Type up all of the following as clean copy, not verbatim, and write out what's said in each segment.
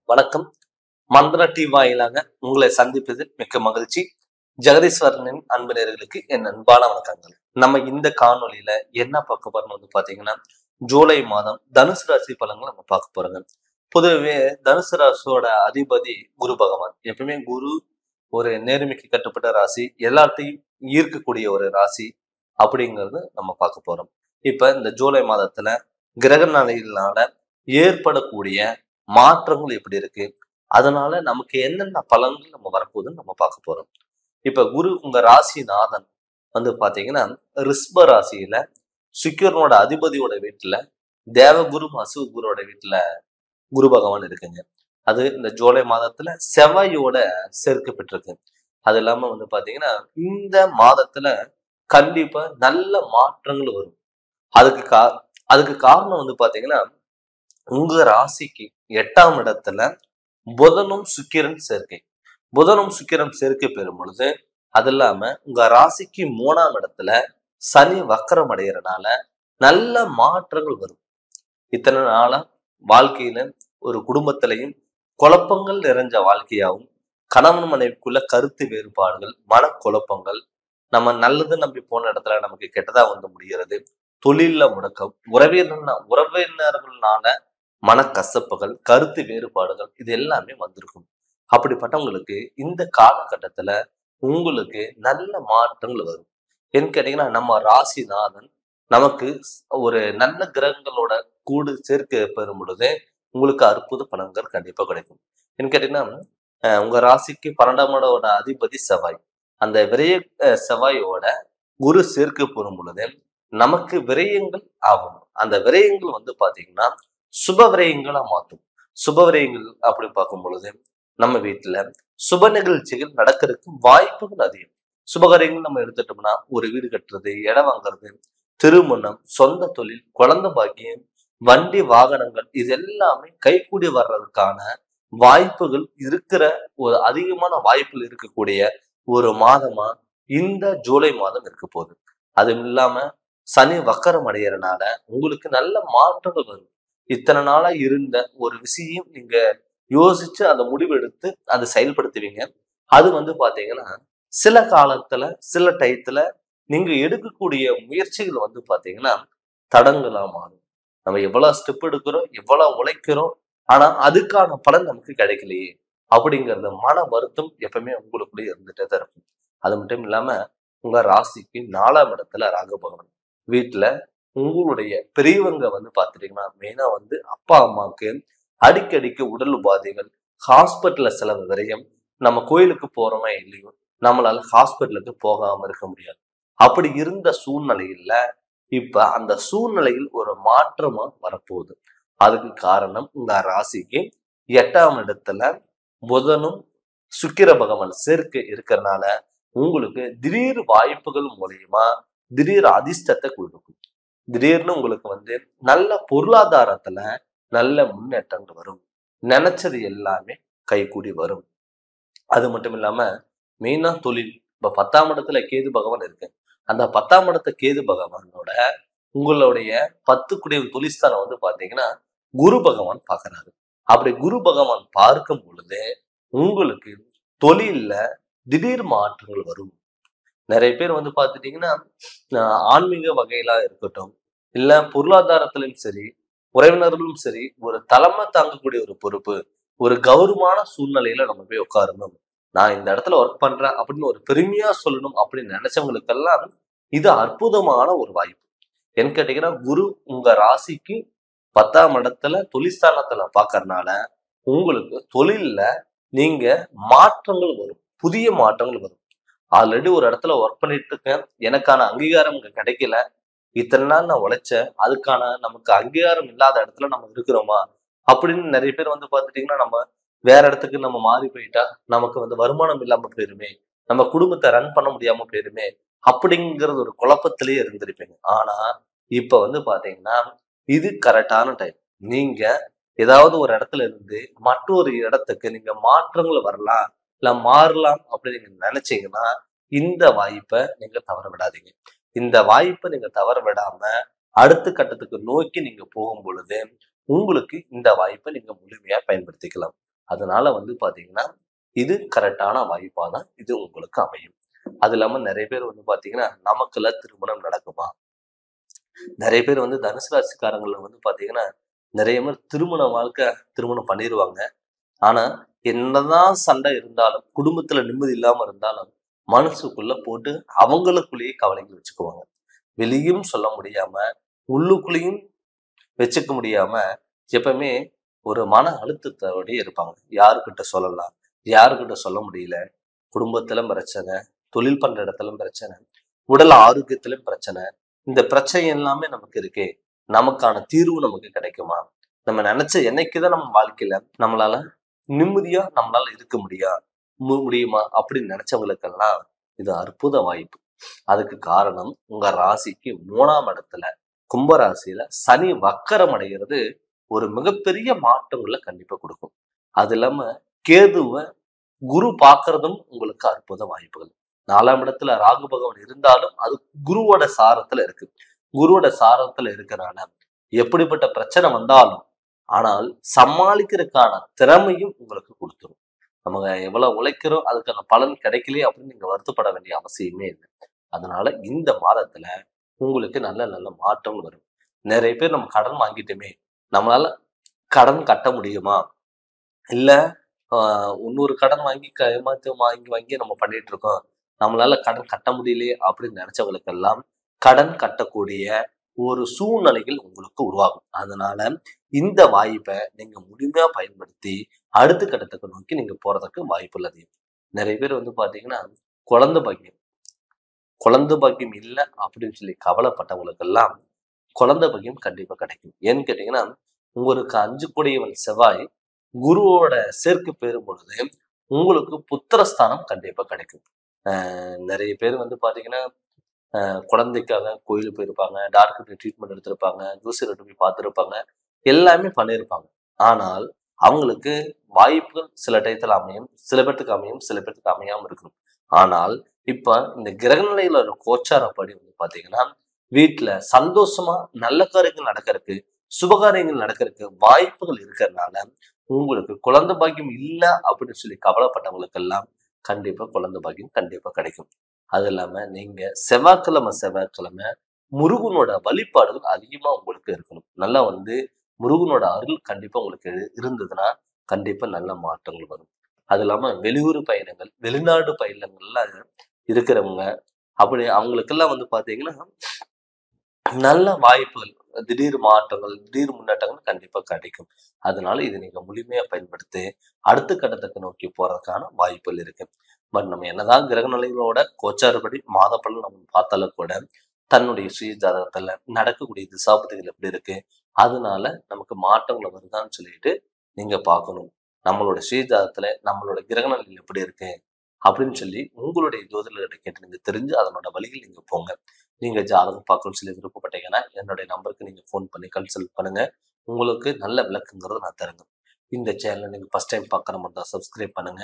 வணக்கம். மந்திர டி வாயிலாக உங்களை சந்திப்பதில் மிக்க மகிழ்ச்சி. ஜெகதீஸ்வரனின் அன்பு நேயர்களுக்கு என் அன்பான வணக்கங்கள். நம்ம இந்த காணொலியில என்ன பார்க்க போறோம்னு பாத்தீங்கன்னா, ஜூலை மாதம் தனுசு ராசி பலன்களை நம்ம பார்க்க போறோங்க. பொதுவே தனுசு ராசியோட அதிபதி குரு பகவான். எப்பவுமே குரு ஒரு நேர்மைக்கு கட்டுப்பட்ட ராசி, எல்லாத்தையும் ஈர்க்கக்கூடிய ஒரு ராசி அப்படிங்கிறது நம்ம பார்க்க போறோம். இப்ப இந்த ஜூலை மாதத்துல கிரக நிலையினால ஏற்படக்கூடிய மாற்றங்கள் எப்படி இருக்கு, அதனால நமக்கு என்னென்ன பலன்கள் நம்ம வரப்போகுதுன்னு நம்ம பார்க்க போறோம். இப்ப குரு உங்க ராசிநாதன் பாத்தீங்கன்னா ரிஷப ராசியில சுக்கிரனோட அதிபதியோட வீட்டுல தேவகுரு அசுகுருவோட வீட்டுல குரு பகவான் இருக்குங்க. அது இந்த ஜூலை மாதத்துல செவ்வாயோட சேர்க்கப்பட்டிருக்கு. அது இல்லாம பாத்தீங்கன்னா இந்த மாதத்துல கண்டிப்பா நல்ல மாற்றங்கள் வரும். அதுக்கு காரணம் பாத்தீங்கன்னா உங்க ராசிக்கு 8ஆம் இடத்துல புதனும் சுக்கிரன் சேர்க்கை பெறும் பொழுது, அது இல்லாம உங்க ராசிக்கு 3ஆம் இடத்துல சனி வக்கரம் அடைகிறனால நல்ல மாற்றங்கள் வரும். இத்தனை நாளா வாழ்க்கையில ஒரு குடும்பத்திலையும் குழப்பங்கள் நிறைஞ்ச வாழ்க்கையாகவும், கணவன் மனைவிக்குள்ள கருத்து வேறுபாடுகள், மனக்குழப்பங்கள், நம்ம நல்லது நம்பி போன இடத்துல நமக்கு கெட்டதா முடிகிறது, தொழில முடக்கம், உறவினர்களால மனக்கசப்புகள், கருத்து வேறுபாடுகள், இது எல்லாமே வந்திருக்கும். அப்படிப்பட்டவங்களுக்கு இந்த காலகட்டத்துல உங்களுக்கு நல்ல மாற்றங்கள் வரும். ஏன்னு கேட்டீங்கன்னா, நம்ம ராசிநாதன் நமக்கு ஒரு நல்ல கிரகங்களோட கூடு சேர்க்க பெறும் பொழுது உங்களுக்கு அற்புத பலன்கள் கண்டிப்பா கிடைக்கும். ஏன்னு கேட்டீங்கன்னா, உங்க ராசிக்கு 12ஆம் இடோட அதிபதி செவ்வாய். அந்த விரய செவ்வாயோட குரு சேர்க்க பெறும் பொழுது நமக்கு விரயங்கள் ஆகும். அந்த விரயங்கள் பாத்தீங்கன்னா சுப விரயங்களா மாற்றும். சுப விரயங்கள் அப்படி பார்க்கும் பொழுது நம்ம வீட்டுல சுப நிகழ்ச்சிகள் நடக்கிறதுக்கு வாய்ப்புகள் அதிகம். சுபகாரியங்கள் நம்ம எடுத்துட்டோம்னா ஒரு வீடு கட்டுறது, இடம் வாங்குறது, திருமணம், சொந்த தொழில், குழந்தை பாக்கியம், வண்டி வாகனங்கள், இது எல்லாமே கைகூடி வர்றதுக்கான வாய்ப்புகள் இருக்கிற ஒரு அதிகமான வாய்ப்புகள் இருக்கக்கூடிய ஒரு மாதமா இந்த ஜூலை மாதம் இருக்க போகுது. அதுவும் இல்லாம சனி வக்கரம் அடைகிறனால உங்களுக்கு நல்ல மாற்றங்கள் வரும். இத்தனை நாளா இருந்த ஒரு விஷயம் நீங்க யோசிச்சு அந்த முடிவெடுத்து அதை செயல்படுத்துவீங்க. அது பாத்தீங்கன்னா சில காலத்துல சில டயத்துல நீங்க எடுக்கக்கூடிய முயற்சிகள் பாத்தீங்கன்னா தடங்களா மாறும். நம்ம எவ்வளவு ஸ்டெப் எடுக்கிறோம், எவ்வளவு உழைக்கிறோம், ஆனா அதுக்கான பலன் நமக்கு கிடைக்கலையே அப்படிங்கறது மன வருத்தம் எப்பவுமே உங்களுக்குள்ளே இருந்துட்டே தான் இருக்கும். அது மட்டும் இல்லாம உங்க ராசிக்கு 4ஆம் இடத்துல ராகு பகவான் வீட்டுல உங்களுடைய பெரியவங்க பாத்துட்டீங்கன்னா மெயினா அப்பா அம்மாவுக்கு அடிக்கடிக்கு உடல் உபாதைகள், ஹாஸ்பிட்டல்ல செலவு விரயம், நம்ம கோயிலுக்கு போறோமா இல்லையோ நம்மளால ஹாஸ்பிட்டலுக்கு போகாம இருக்க முடியாது. அப்படி இருந்த சூழ்நிலையில இப்ப அந்த சூழ்நிலையில் ஒரு மாற்றமா வரப்போகுது. அதுக்கு காரணம் உங்க ராசிக்கு 8ஆம் இடத்துல புதனும் சுக்கிர பகவான் சேர்க்கை இருக்கிறதுனால உங்களுக்கு திடீர் வாய்ப்புகள் மூலியமா திடீர் அதிர்ஷ்டத்தை கொடுக்கும். திடீர்னு உங்களுக்கு நல்ல பொருளாதாரத்துல நல்ல முன்னேற்றங்கள் வரும். நினைச்சது எல்லாமே கைகூடி வரும். அது மட்டும் இல்லாம மெயினா தொழில். இப்ப 10ஆம் இடத்துல கேது பகவான் இருக்கு. அந்த 10ஆம் இடத்த கேது பகவானோட உங்களுடைய 10 குடைய தொழில்ஸ்தானம் பாத்தீங்கன்னா குரு பகவான் பாக்குறாரு. அப்படி குரு பகவான் பார்க்கும் பொழுது உங்களுக்கு தொழில்ல திடீர் மாற்றங்கள் வரும். நிறைய பேர் பாத்துட்டீங்கன்னா ஆன்மீக வகையிலா இருக்கட்டும், இல்ல பொருளாதாரத்திலும் சரி, உறவினர்களும் சரி, ஒரு தலைமை தாங்கக்கூடிய ஒரு பொறுப்பு, ஒரு கௌரவமான சூழ்நிலையில நம்ம போய் உட்காரணும், நான் இந்த இடத்துல ஒர்க் பண்றேன் அப்படின்னு ஒரு பெருமையா சொல்லணும் அப்படின்னு நினைச்சவங்களுக்கெல்லாம் இது அற்புதமான ஒரு வாய்ப்பு. என்ன கேட்டீங்கன்னா குரு உங்க ராசிக்கு 10ஆம் இடத்துல தொழிற்ஸ்தானத்துல பாக்கறதுனால உங்களுக்கு தொழில்ல நீங்க மாற்றங்கள் வரும், புதிய மாற்றங்கள் வரும். ஆல்ரெடி ஒரு இடத்துல ஒர்க் பண்ணிட்டு இருக்கேன், எனக்கான அங்கீகாரம் இங்க கிடைக்கல, இத்தனை நாள் நான் உழைச்சேன், அதுக்கான நமக்கு அங்கீகாரம் இல்லாத இடத்துல நம்ம இருக்கிறோமா அப்படின்னு நிறைய பேர் பாத்துட்டீங்கன்னா நம்ம வேற இடத்துக்கு நம்ம மாறி போயிட்டா நமக்கு வருமானம் இல்லாம போயிருமே, நம்ம குடும்பத்தை ரன் பண்ண முடியாம போயிருமே அப்படிங்கிறது ஒரு குழப்பத்திலேயே இருந்திருப்பீங்க. ஆனா இப்ப பாத்தீங்கன்னா இது கரெக்டான டைம். நீங்க ஏதாவது ஒரு இடத்துல இருந்து மற்றொரு இடத்துக்கு நீங்க மாற்றங்கள் வரலாம், இல்ல மாறலாம் அப்படின்னு நீங்க நினைச்சீங்கன்னா இந்த வாய்ப்பை நீங்க தவற விடாதீங்க. இந்த வாய்ப்பை நீங்க தவற விடாம அடுத்த கட்டத்துக்கு நோக்கி நீங்க போகும் பொழுது உங்களுக்கு இந்த வாய்ப்பை நீங்க முழுமையா பயன்படுத்திக்கலாம். அதனால வந்து பாத்தீங்கன்னா இது கரெக்டான வாய்ப்பா தான் இது உங்களுக்கு அமையும். அது இல்லாம நிறைய பேர் வந்து பாத்தீங்கன்னா நமக்குள்ள திருமணம் நடக்குமா? நிறைய பேர் வந்து தனுசு ராசிக்காரங்கள்ல வந்து பாத்தீங்கன்னா நிறைய பேர் திருமண வாழ்க்கை திருமணம் பண்ணிடுவாங்க. ஆனா என்னதான் சண்டை இருந்தாலும் குடும்பத்துல நிம்மதி இல்லாம இருந்தாலும் மனசுக்குள்ள போட்டு அவங்களுக்குள்ளேயே கவலைகள் வச்சுக்குவாங்க. வெளியும் சொல்ல முடியாம உள்ளுக்குள்ளேயும் வச்சுக்க முடியாம எப்பவுமே ஒரு மன அழுத்தத்தோடயே இருப்பாங்க. யாருக்கிட்ட சொல்லலாம், யாருக்கிட்ட சொல்ல முடியல, குடும்பத்திலும் பிரச்சனை, தொழில் பண்ற இடத்திலும் பிரச்சனை, உடல் ஆரோக்கியத்திலும் பிரச்சனை. இந்த பிரச்சனை எல்லாமே நமக்கு இருக்கே, நமக்கான தீர்வு நமக்கு கிடைக்குமா? நம்ம நினைச்ச என்னைக்குதான் நம்ம வாழ்க்கையில நம்மளால நிம்மதியா நம்மளால இருக்க முடியுமா அப்படின்னு நினைச்சவங்களுக்கெல்லாம் இது அற்புத வாய்ப்பு. அதுக்கு காரணம் உங்க ராசிக்கு 3ஆம் இடத்துல கும்பராசியில சனி வக்கரம் அடைகிறது ஒரு மிகப்பெரிய மாற்றங்களை கண்டிப்பா கொடுக்கும். அது இல்லாம கேதுவை குரு பார்க்கறதும் உங்களுக்கு அற்புத வாய்ப்புகள். 4ஆம் இடத்துல ராகு பகவான் இருந்தாலும் அது குருவோட சாரத்துல இருக்கு. குருவோட சாரத்துல இருக்கிறனால எப்படிப்பட்ட பிரச்சனை வந்தாலும் ஆனால் சமாளிக்கிறதுக்கான திறமையும் உங்களுக்கு கொடுத்துரும். நம்ம எவ்வளவு உழைக்கிறோம் அதுக்கான பலன் கிடைக்கலையே அப்படின்னு நீங்க வருத்தப்பட வேண்டிய அவசியமே இல்லை. அதனால இந்த மாதத்துல உங்களுக்கு நல்ல நல்ல மாற்றம் வரும். நிறைய பேர் நம்ம கடன் வாங்கிட்டோமே, நம்மளால கடன் கட்ட முடியுமா? இல்ல இன்னொரு கடன் வாங்கி ஏமாத்தி வாங்கி வாங்கி நம்ம பண்ணிட்டு இருக்கோம், நம்மளால கடன் கட்ட முடியலையே அப்படின்னு நினைச்சவங்களுக்கெல்லாம் கடன் கட்டக்கூடிய ஒரு சூழ்நிலைகள் உங்களுக்கு உருவாகும். அதனால இந்த வாய்ப்பை நீங்க முழுமையா பயன்படுத்தி அடுத்த கட்டத்துக்கு நோக்கி நீங்க போறதுக்கு வாய்ப்பு உள்ளது. நிறைய பேர் வந்து பாத்தீங்கன்னா குழந்தை பாக்கியம் குழந்தை பாக்கியம் இல்லை அப்படின்னு சொல்லி கவலைப்பட்டவங்களுக்கெல்லாம் குழந்தை பாக்கியம் கண்டிப்பா கிடைக்கும். ஏன்னு கேட்டீங்கன்னா உங்களுக்கு 5 கூடியவன் செவ்வாய் குருவோட சேர்க்கை பெறும் பொழுது உங்களுக்கு புத்திரஸ்தானம் கண்டிப்பா கிடைக்கும். நிறைய பேர் வந்து பாத்தீங்கன்னா குழந்தைக்காக கோயிலுக்கு போயிருப்பாங்க, டாக்டர் ட்ரீட்மெண்ட் எடுத்திருப்பாங்க, ஜோசியர்கிட்ட போய் பார்த்துருப்பாங்க, எல்லாமே பண்ணியிருப்பாங்க. ஆனால் அவங்களுக்கு வாய்ப்புகள் சில டயத்துல அமையும், சில பேர்த்துக்கு அமையும், சில பேர்த்துக்கு அமையாம இருக்கணும். ஆனால் இப்ப இந்த கிரக நிலையில ஒரு கோச்சாரப்படி வந்து பாத்தீங்கன்னா வீட்டுல சந்தோஷமா நல்ல காரியங்கள் நடக்கிறதுக்கு, சுபகாரியங்கள் நடக்கிறதுக்கு வாய்ப்புகள் இருக்கிறதுனால உங்களுக்கு குழந்தை பாக்கியம் இல்லை அப்படின்னு சொல்லி கவலைப்பட்டவங்களுக்கெல்லாம் கண்டிப்பா குழந்தை பாக்கியம் கண்டிப்பா கிடைக்கும். அது இல்லாம நீங்க செவ்வாய்க்கிழமை முருகனோட வழிபாடுகள் அதிகமா உங்களுக்கு இருக்கணும். நல்லா வந்து முருகனோட அருள் கண்டிப்பா உங்களுக்கு இருந்ததுன்னா கண்டிப்பா நல்ல மாற்றங்கள் வரும். அது இல்லாம வெளியூர் பயணங்கள், வெளிநாடு பயணங்கள்ல இருக்கிறவங்க அப்படி அவங்களுக்கெல்லாம் வந்து பாத்தீங்கன்னா நல்ல வாய்ப்புகள், திடீர் மாற்றங்கள், திடீர் முன்னேற்றங்கள் கண்டிப்பா கிடைக்கும். அதனால இதை நீங்க முழுமையா பயன்படுத்தி அடுத்த கட்டத்துக்கு நோக்கி போறதுக்கான வாய்ப்புகள் இருக்கு. பட் நம்ம என்னதான் கிரக நிலைகளோட கோச்சாரப்படி மாத பலன் நம்ம பார்த்தாலும் கூட தன்னுடைய சுய ஜாதகத்துல நடக்கக்கூடிய திசாபதிகள் எப்படி இருக்கு, அதனால நமக்கு மாற்றங்களை வருதான்னு சொல்லிட்டு நீங்க பார்க்கணும். நம்மளோட சுய ஜாதகத்துல நம்மளோட கிரக நிலைகள் எப்படி இருக்கு அப்படின்னு சொல்லி உங்களுடைய ஜோதிடர்கிட்ட கேட்டு நீங்க தெரிஞ்சு அதனோட வழியில் நீங்க போங்க. நீங்க ஜாதகம் பார்க்கணும்னு சொல்லி விருப்பப்பட்டீங்கன்னா என்னுடைய நம்பருக்கு நீங்க ஃபோன் பண்ணி கன்சல்ட் பண்ணுங்க. உங்களுக்கு நல்ல விளக்குங்கிறத நான் தருங்க. இந்த சேனலை நீங்க ஃபர்ஸ்ட் டைம் பார்க்குற மாதிரி தான் சப்ஸ்கிரைப் பண்ணுங்க,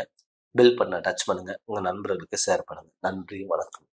பெல் பட்டனை டச் பண்ணுங்க, உங்க நண்பர்களுக்கு ஷேர் பண்ணுங்க. நன்றி, வணக்கம்.